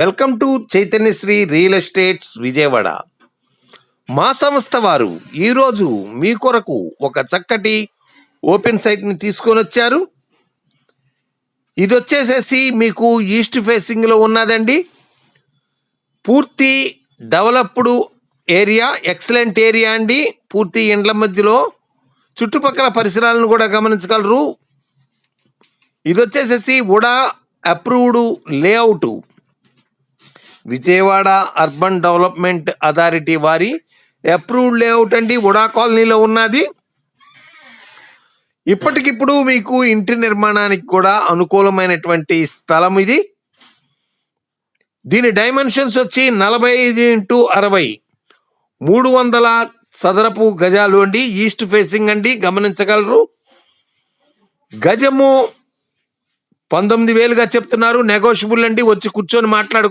Welcome to Chaitanyasri real estates Vijayawada. మా సంస్థ వారు ఈరోజు మీ కొరకు ఒక చక్కటి ఓపెన్ సైట్ని తీసుకొని వచ్చారు. ఇది వచ్చేసేసి మీకు ఈస్ట్ ఫేసింగ్లో ఉన్నదండి. పూర్తి డెవలప్డ్ ఏరియా, ఎక్సలెంట్ ఏరియా అండి. పూర్తి ఇండ్ల మధ్యలో చుట్టుపక్కల పరిసరాలను కూడా గమనించగలరు. ఇది వచ్చేసేసి UDA approved layout, Vijayawada urban development authority వారి అప్రూవ్డ్ లేఅవుట్ అండి. ఉడా కాలనీలో ఉన్నది. ఇప్పటికిప్పుడు మీకు ఇంటి నిర్మాణానికి కూడా అనుకూలమైనటువంటి స్థలం ఇది. దీని డైమెన్షన్స్ వచ్చి 45x60, 300 చదరపు గజాలు అండి. ఈస్ట్ ఫేసింగ్ అండి, గమనించగలరు. గజము 19,000గా చెప్తున్నారు. నెగోషియబుల్ అండి, వచ్చి కూర్చొని మాట్లాడు.